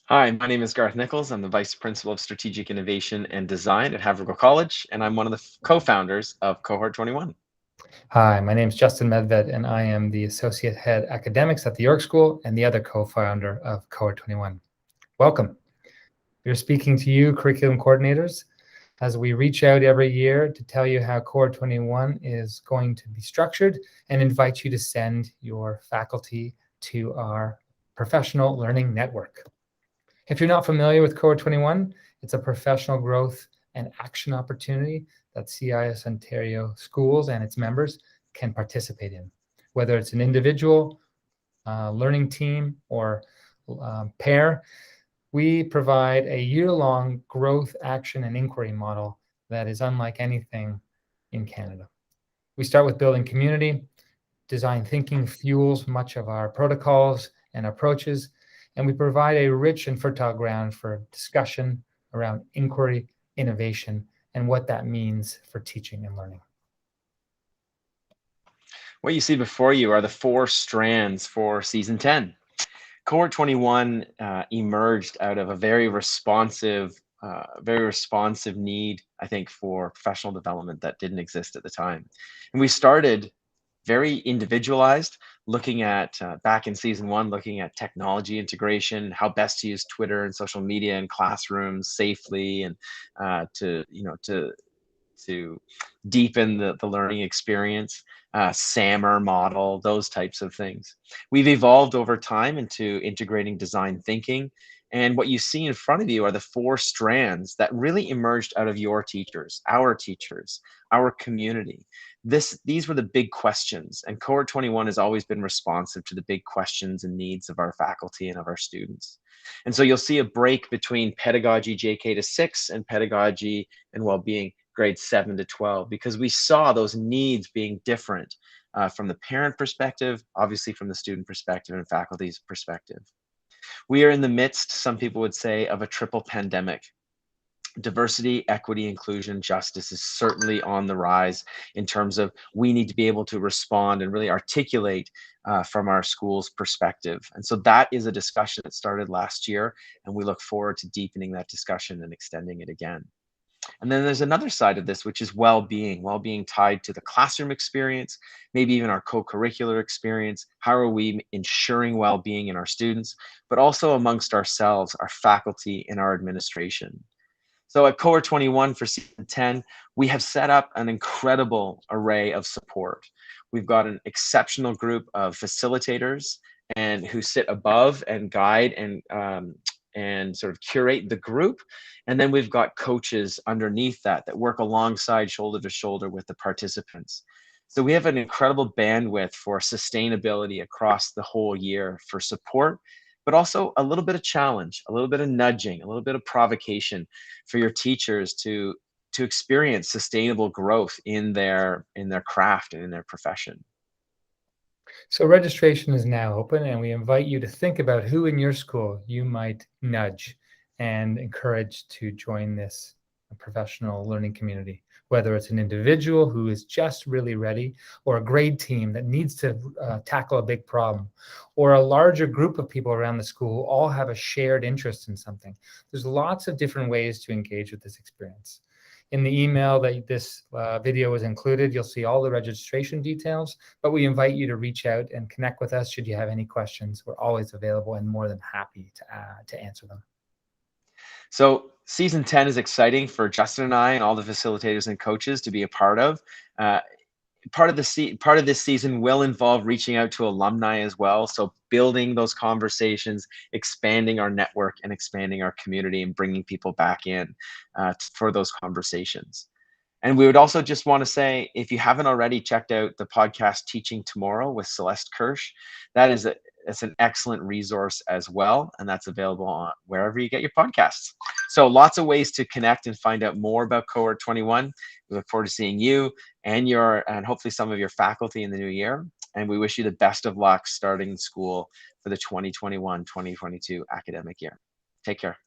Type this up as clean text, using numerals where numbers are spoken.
Hi, my name is Garth Nichols. I'm the Vice Principal of Strategic Innovation and Design at Havergal College, and I'm one of the co-founders of Cohort 21. Hi, my name is Justin Medved, and I am the Associate Head Academics at the York School and the other co-founder of Cohort 21. Welcome. We're speaking to you, curriculum coordinators, as we reach out every year to tell you how Cohort 21 is going to be structured and invite you to send your faculty to our professional learning network. If you're not familiar with Cohort 21, it's a professional growth and action opportunity that CIS Ontario schools and its members can participate in, whether it's an individual, learning team, or pair. We provide a year-long growth, action, and inquiry model that is unlike anything in Canada. We start with building community. Design thinking fuels much of our protocols and approaches, and we provide a rich and fertile ground for discussion around inquiry, innovation, and what that means for teaching and learning. What you see before you are the four strands for Season 10. Cohort 21 emerged out of a very responsive need, I think, for professional development that didn't exist at the time. And we started very individualized, looking at back in Season 1, looking at technology integration, how best to use Twitter and social media in classrooms safely, and to deepen the learning experience, SAMR model, those types of things. We've evolved over time into integrating design thinking. And what you see in front of you are the four strands that really emerged out of your teachers, our community. These were the big questions, and Cohort 21 has always been responsive to the big questions and needs of our faculty and of our students. And so you'll see a break between pedagogy JK to 6 and pedagogy and well-being grades 7 to 12, because we saw those needs being different from the parent perspective, obviously from the student perspective and faculty's perspective. We are in the midst, some people would say, of a triple pandemic. Diversity, equity, inclusion, justice is certainly on the rise in terms of we need to be able to respond and really articulate from our school's perspective. And so that is a discussion that started last year, and we look forward to deepening that discussion and extending it again. And then there's another side of this, which is well-being tied to the classroom experience, maybe even our co-curricular experience. How are we ensuring well-being in our students, but also amongst ourselves, our faculty and our administration? So at Cohort 21 for Season 10, we have set up an incredible array of support. We've got an exceptional group of facilitators and who sit above and guide and sort of curate the group. And then we've got coaches underneath that work alongside, shoulder to shoulder with the participants. So we have an incredible bandwidth for sustainability across the whole year for support, but also a little bit of challenge, a little bit of nudging, a little bit of provocation for your teachers to experience sustainable growth in their craft and in their profession. So registration is now open, and we invite you to think about who in your school you might nudge and encourage to join this professional learning community, whether it's an individual who is just really ready, or a grade team that needs to tackle a big problem, or a larger group of people around the school who all have a shared interest in something. There's lots of different ways to engage with this experience. In the email that this video was included, you'll see all the registration details, but we invite you to reach out and connect with us should you have any questions. We're always available and more than happy to answer them. So Season 10 is exciting for Justin and I and all the facilitators and coaches to be a part of. Part of this season will involve reaching out to alumni as well. So building those conversations, expanding our network and expanding our community and bringing people back in for those conversations. And we would also just want to say, if you haven't already checked out the podcast Teaching Tomorrow with Celeste Kirsch, it's an excellent resource as well. And that's available on wherever you get your podcasts. So lots of ways to connect and find out more about Cohort 21. We look forward to seeing you and hopefully some of your faculty in the new year. And we wish you the best of luck starting school for the 2021-2022 academic year. Take care.